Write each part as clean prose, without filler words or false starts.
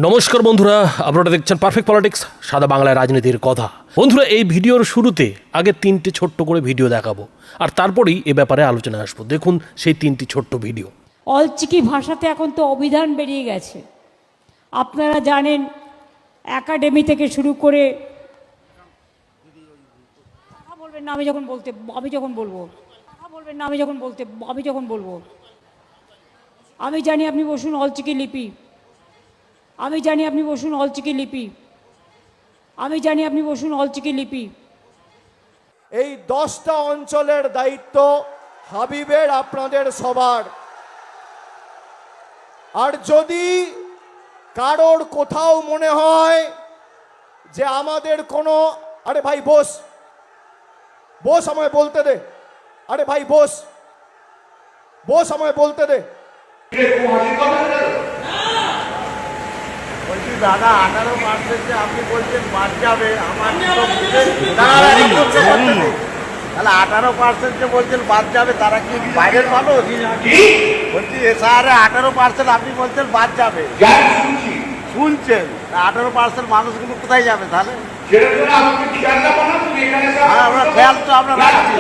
নমস্কার বন্ধুরা, আপনারা দেখছেন পারফেক্ট পলিটিক্স, সাদা বাংলায় রাজনীতির কথা। বন্ধুরা, এই ভিডিওর শুরুতে আগে তিনটে ছোট্ট করে ভিডিও দেখাবো, আর তারপরেই এ ব্যাপারে আলোচনা আসবো। দেখুন সেই তিনটি ছোট্ট ভিডিও। অলচিকি ভাষাতে এখন তো অভিধান বেরিয়ে গেছে, আপনারা জানেন। একাডেমি থেকে শুরু করে কথা বলবেন না, আমি যখন বলবো কথা বলবেন না, আমি যখন বলবো। আমি জানি আপনি বসুন অলচিকি লিপি, আমি জানি আপনি বসুন অলচিকি লিপি, আমি জানি আপনি বসুন অলচিকি লিপি। এই 10টা অঞ্চলের দায়িত্ব হাবিবের, আপনাদের সবার। আর যদি কারোর কোথাও মনে হয় যে আমাদের কোনো, আরে ভাই বস, আমায় বলতে দে, আরে ভাই বস, আমায় বলতে দে। বলছি দাদা 18% আপনি বলছেন বাদ যাবে, আমার তাহলে 18% যে বলছেন বাদ যাবে তারা কি বাইরের মানুষ? বলছি এসআরে 18% আপনি বলছেন বাদ যাবে, শুনছেন 18% মানুষগুলো কোথায় যাবে তাহলে? আমরা খেয়াল তো আমরা রাখছি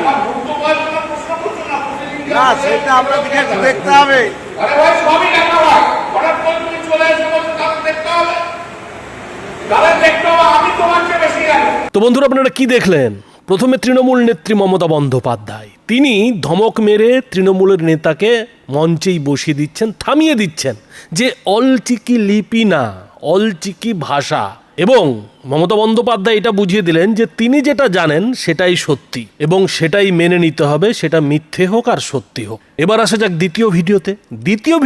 না, সেটা আপনাদেরকে দেখতে হবে। তো বন্ধুরা, আপনারা কি দেখলেন? প্রথমে তৃণমূল নেত্রী মমতা বন্দ্যোপাধ্যায় তিনি ধমক মেরে তৃণমূলের নেতাকে মঞ্চেই বসিয়ে দিচ্ছেন, থামিয়ে দিচ্ছেন যে অলচিকি লিপি না, অলচিকি ভাষা। এবং মমতা বন্দ্যোপাধ্যায় এটা বুঝিয়ে দিলেন যে তিনি যেটা জানেন সেটাই সত্যি এবং সেটাই মেনে নিতে হবে, সেটা মিথ্যে হোক আর সত্যি হোক। এবার আসা যাক দ্বিতীয়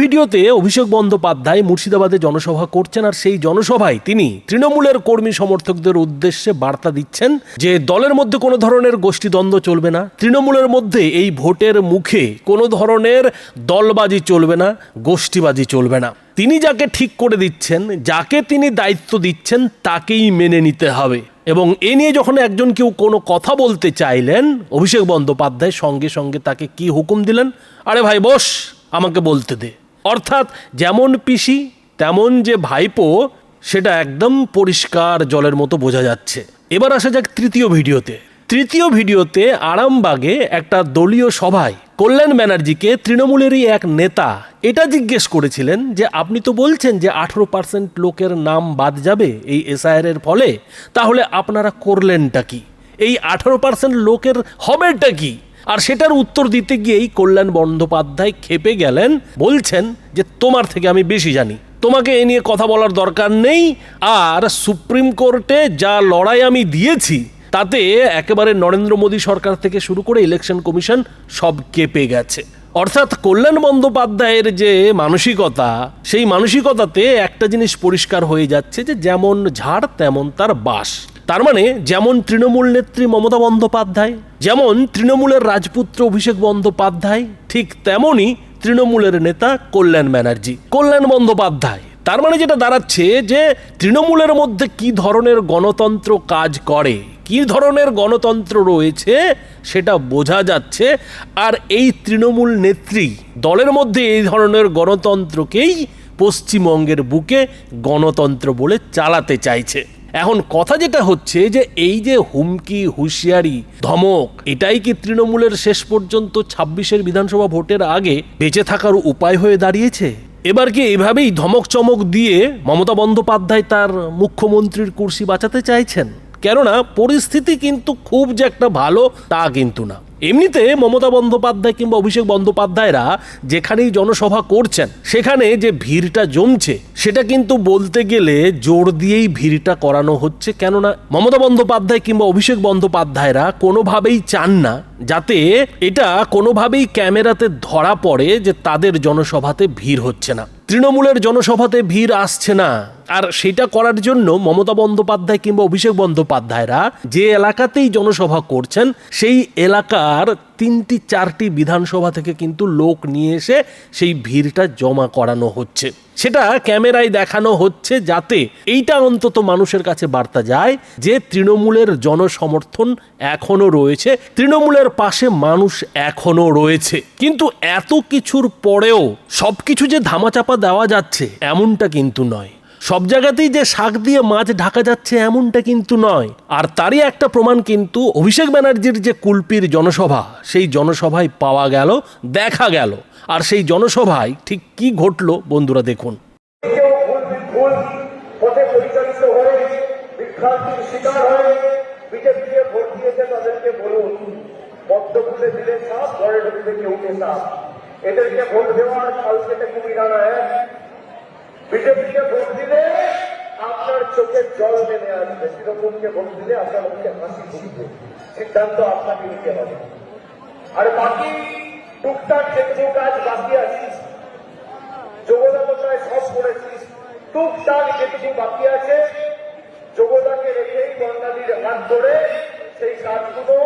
ভিডিওতে অভিষেক বন্দ্যোপাধ্যায় মুর্শিদাবাদে জনসভা করছেন, আর সেই জনসভায় তিনি তৃণমূলের কর্মী সমর্থকদের উদ্দেশ্যে বার্তা দিচ্ছেন যে দলের মধ্যে কোনো ধরনের গোষ্ঠীদ্বন্দ্ব চলবে না, তৃণমূলের মধ্যে এই ভোটের মুখে কোনো ধরনের দলবাজি চলবে না, গোষ্ঠীবাজি চলবে না। তিনি যাকে ঠিক করে দিচ্ছেন, যাকে তিনি দায়িত্ব দিচ্ছেন, তাকেই মেনে নিতে হবে। এবং এ নিয়ে যখন একজন কেউ কোনো কথা বলতে চাইলেন, অভিষেক বন্দ্যোপাধ্যায় সঙ্গে সঙ্গে তাকে কি হুকুম দিলেন? আরে ভাই বস, আমাকে বলতে দে। অর্থাৎ যেমন পিসি তেমন যে ভাইপো, সেটা একদম পরিষ্কার জলের মতো বোঝা যাচ্ছে। এবার আসা যাক তৃতীয় ভিডিওতে আরামবাগে একটা দলীয় সভায় কল্যাণ ব্যানার্জিকে তৃণমূলেরই এক নেতা এটা জিজ্ঞেস করেছিলেন যে আপনি তো বলছেন যে 18% লোকের নাম বাদ যাবে এই এসআইআর এর ফলে, তাহলে আপনারা করলেনটা কি? এই 18% লোকের হবেটা কি? আর সেটার উত্তর দিতে গিয়েই কল্যাণ বন্দ্যোপাধ্যায় ক্ষেপে গেলেন, বলছেন যে তোমার থেকে আমি বেশি জানি, তোমাকে এ নিয়ে কথা বলার দরকার নেই। আর সুপ্রিম কোর্টে যা লড়াই আমি দিয়েছি তাতে একেবারে নরেন্দ্র মোদী সরকার থেকে শুরু করে ইলেকশন কমিশন সব কেঁপে গেছে। অর্থাৎ কল্যাণ বন্দ্যোপাধ্যায়ের যে মানসিকতা, সেই মানসিকতাতে একটা জিনিস পরিষ্কার হয়ে যাচ্ছে যে যেমন ঝাড় তেমন তার বাস। তার মানে যেমন তৃণমূল নেত্রী মমতা বন্দ্যোপাধ্যায়, যেমন তৃণমূলের রাজপুত্র অভিষেক বন্দ্যোপাধ্যায়, ঠিক তেমনই তৃণমূলের নেতা কল্যাণ বন্দ্যোপাধ্যায়। তার মানে যেটা দাঁড়াচ্ছে যে তৃণমূলের মধ্যে কি ধরনের গণতন্ত্র কাজ করে, কি ধরনের গণতন্ত্র রয়েছে সেটা বোঝা যাচ্ছে। আর এই তৃণমূল নেত্রী দলের মধ্যে এই ধরনের গণতন্ত্রকেই পশ্চিমবঙ্গের বুকে গণতন্ত্র বলে চালাতে চাইছে। এখন কথা যেটা হচ্ছে যে এই যে হুমকি, হুঁশিয়ারি, ধমক, এটাই কি তৃণমূলের শেষ পর্যন্ত 26-এর বিধানসভা ভোটের আগে বেঁচে থাকার উপায় হয়ে দাঁড়িয়েছে? এবার কি এভাবেই ধমক চমক দিয়ে মমতা বন্দ্যোপাধ্যায় তার মুখ্যমন্ত্রীর কুর্সি বাঁচাতে চাইছেন? কেননা পরিস্থিতি কিন্তু খুব যে একটা ভালো তা কিন্তু না। এমনিতে মমতা বন্দ্যোপাধ্যায় কিংবা অভিষেক বন্দ্যোপাধ্যায়রা যেখানেই জনসভা করছেন সেখানে যে ভিড়টা জমছে সেটা কিন্তু বলতে গেলে জোর দিয়েই ভিড়টা করানো হচ্ছে। কেননা মমতা বন্দ্যোপাধ্যায় কিংবা অভিষেক বন্দ্যোপাধ্যায়রা কোনোভাবেই চান না যাতে এটা কোনোভাবেই ক্যামেরাতে ধরা পড়ে যে তাদের জনসভাতে ভিড় হচ্ছে না, তৃণমূলের জনসভাতে ভিড় আসছে না। আর সেটা করার জন্য মমতা বন্দ্যোপাধ্যায় কিংবা অভিষেক বন্দ্যোপাধ্যায়রা যে এলাকাতেই জনসভা করছেন সেই এলাকার 3-4টি বিধানসভা থেকে কিন্তু লোক নিয়ে এসে সেই ভিড়টা জমা করানো হচ্ছে। সেটা ক্যামেরায় দেখানো হচ্ছে যাতে এইটা অন্তত মানুষের কাছে বার্তা যায় যে তৃণমূলের জনসমর্থন এখনো রয়েছে, তৃণমূলের পাশে মানুষ এখনো রয়েছে। কিন্তু এত কিছুর পরেও সবকিছু যে ধামাচাপা দেওয়া যাচ্ছে এমনটা কিন্তু নয়। সব জায়গাতেই যে শাক দিয়ে মাছ ঢাকা যাচ্ছে এমনটা কিন্তু নয়। আর তারই একটা প্রমাণ কিন্তু অভিষেক ব্যানার্জির যে কুলপির জনসভা, সেই জনসভায় পাওয়া গেল, দেখা গেল। আর সেই জনসভায় ঠিক কি ঘটলো বন্ধুরা দেখুন। কেউ ভুল পথে পরিচালিত হয়ে বিভ্রান্তির শিকার হয়ে বিজেপিকে ভোট দিয়েছে, তাদেরকে বলুন পদ্ম খুলে দিলে সাপ, ঘরে ঢুকবে কেউ সাপ। এদেরকে ভোট দেওয়ার কালকে কুমিরা নয়। বিজেপিকে ভোট দিলে আপনার চোখের জল নেমে আসবে, তৃণমূলকে ভোট দিলে আপনার মুখে হাসি ফুটবে। সিদ্ধান্ত আপনাকে নিতে হবে। আর বাকি টুকটাক যেটুকু কাজ বাকি আছে, যোগ্যতা প্রায় সব করেছি, টুকটাক যেটুকু বাকি আছে যোগ্যতাকে রেখেই বাঙালির হাত ধরে সেই কাজগুলো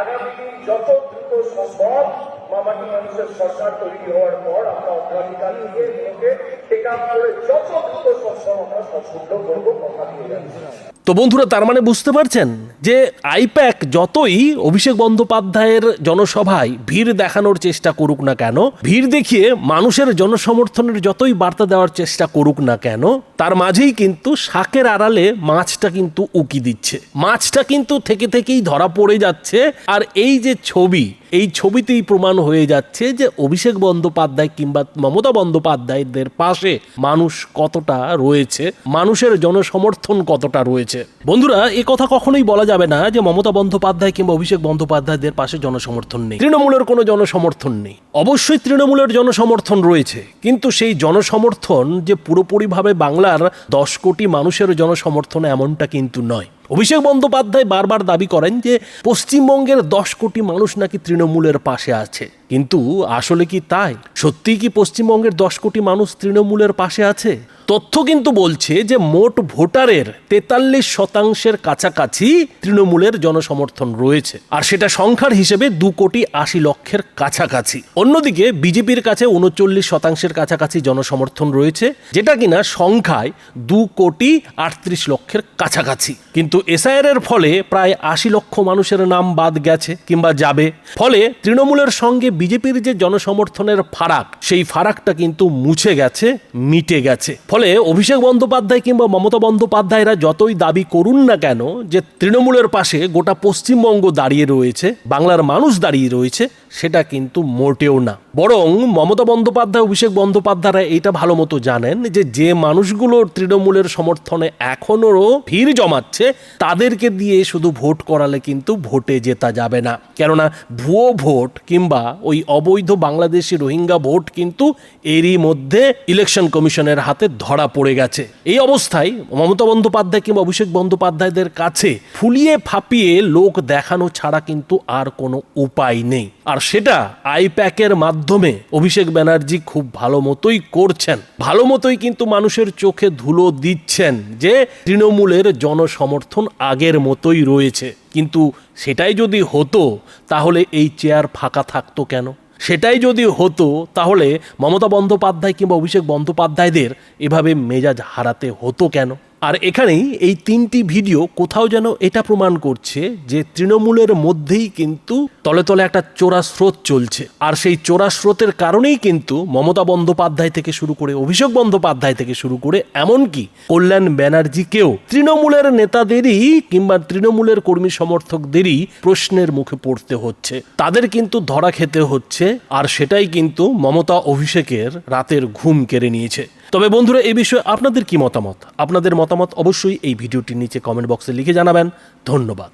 আগামী দিন যত দ্রুত সম্ভব মামাটি মানুষের সরকার তৈরি হওয়ার পর আমরা অগ্রাধিকার দিয়ে এগুলোকে টেক আপ করে যত দ্রুত সম্ভব আমরা সম্পূর্ণ করবো, কথা দিয়ে যাচ্ছি। তো বন্ধুরা, তার মানে বুঝতে পারছেন যে আইপ্যাক যতই অভিষেক বন্দ্যোপাধ্যায়ের জনসভায় ভিড় দেখানোর চেষ্টা করুক না কেন, ভিড় দেখিয়ে মানুষের জনসমর্থনের যতই বার্তা দেওয়ার চেষ্টা করুক না কেন, তার মাঝেই কিন্তু শাকের আড়ালে মাছটা কিন্তু উকি দিচ্ছে। মাছটা কিন্তু থেকে থেকেই ধরা পড়ে যাচ্ছে। আর এই যে ছবি, এই ছবিতেই প্রমাণ হয়ে যাচ্ছে যে অভিষেক বন্দ্যোপাধ্যায় কিংবা মমতা বন্দ্যোপাধ্যায়দের পাশে মানুষ কতটা রয়েছে, মানুষের জনসমর্থন কতটা রয়েছে। বন্ধুরা, এ কথা কখনোই বলা যাবে না যে মমতা বন্দ্যোপাধ্যায় কিংবা অভিষেক বন্দ্যোপাধ্যায়দের পাশে জনসমর্থন নেই, তৃণমূলের কোনো জনসমর্থন নেই। অবশ্যই তৃণমূলের জনসমর্থন রয়েছে, কিন্তু সেই জনসমর্থন যে পুরোপুরিভাবে বাংলার 10 কোটি মানুষের জনসমর্থন এমনটা কিন্তু নয়। অভিষেক বন্দ্যোপাধ্যায় বারবার দাবি করেন যে পশ্চিমবঙ্গের 10 কোটি মানুষ নাকি তৃণমূলের পাশে আছে, কিন্তু আসলে কি তাই? সত্যিই কি পশ্চিমবঙ্গের 10 কোটি মানুষ তৃণমূলের পাশে আছে? তথ্য কিন্তু বলছে যে মোট ভোটারের 43% কাছাকাছি তৃণমূলের জনসমর্থন রয়েছে, আর সেটা সংখ্যার হিসেবে 2,80,00,000 কাছাকাছি। অন্যদিকে বিজেপির কাছে 39% কাছাকাছি জনসমর্থন রয়েছে, যেটা কিনা সংখ্যায় 2,38,00,000 কাছাকাছি। কিন্তু এসআইআর এর ফলে প্রায় 80 লক্ষ মানুষের নাম বাদ গেছে কিংবা যাবে। ফলে তৃণমূলের সঙ্গে বিজেপির যে জনসমর্থনের ফারাক, সেই ফারাকটা কিন্তু মুছে গেছে, মিটে গেছে। ফলে অভিষেক বন্দ্যোপাধ্যায় কিংবা মমতা বন্দ্যোপাধ্যায়রা যতই দাবি করুন না কেন যে তৃণমূলের পাশে গোটা পশ্চিমবঙ্গ দাঁড়িয়ে রয়েছে, বাংলার মানুষ দাঁড়িয়ে রয়েছে, সেটা কিন্তু মোটেও না। বরং মমতা বন্দ্যোপাধ্যায়, অভিষেক বন্দ্যোপাধ্যায়রা এটা ভালো মতো জানেন যে যে মানুষগুলো তৃণমূলের সমর্থনে এখনও ভিড় জমাচ্ছে, তাদেরকে দিয়ে শুধু ভোট করালে কিন্তু ভোটে জেতা যাবে না। কেননা ভুয়ো ভোট কিংবা ওই অবৈধ বাংলাদেশি রোহিঙ্গা ভোট কিন্তু এরই মধ্যে ইলেকশন কমিশনের হাতে ধরা পড়ে গেছে। এই অবস্থায় মমতা বন্দ্যোপাধ্যায় কিংবা অভিষেক বন্দ্যোপাধ্যায়দের কাছে ফুলিয়ে ফাঁপিয়ে লোক দেখানো ছাড়া কিন্তু আর কোনো উপায় নেই। আর সেটা আইপ্যাকের মাধ্যমে অভিষেক ব্যানার্জি খুব ভালো মতোই করছেন, ভালো মতোই কিন্তু মানুষের চোখে ধুলো দিচ্ছেন যে তৃণমূলের জনসমর্থন আগের মতোই রয়েছে। কিন্তু সেটাই যদি হতো তাহলে এই চেয়ার ফাঁকা থাকতো কেন? সেটাই যদি হতো তাহলে মমতা বন্দ্যোপাধ্যায় কিংবা অভিষেক বন্দ্যোপাধ্যায়দের এভাবে মেজাজ হারাতে হতো কেন? আর এখানেই এই 3টি ভিডিও কোথাও যেন এটা প্রমাণ করছে যে তৃণমূলের মধ্যেই কিন্তু তলে তলে একটা চোরা স্রোত চলছে। আর সেই চোরা স্রোতের কারণেই কিন্তু মমতা বন্দ্যোপাধ্যায় থেকে শুরু করে অভিষেক বন্দ্যোপাধ্যায় থেকে শুরু করে এমনকি কল্যাণ ব্যানার্জিকেও তৃণমূলের নেতাদেরই কিংবা তৃণমূলের কর্মী সমর্থকদেরই প্রশ্নের মুখে পড়তে হচ্ছে, তাদের কিন্তু ধরা খেতে হচ্ছে। আর সেটাই কিন্তু মমতা অভিষেকের রাতের ঘুম কেড়ে নিয়েছে। তবে বন্ধুরা, এই বিষয়ে আপনাদের কি মতামত? আপনাদের মতামত অবশ্যই এই ভিডিওটির নিচে কমেন্ট বক্সে লিখে জানাবেন। ধন্যবাদ।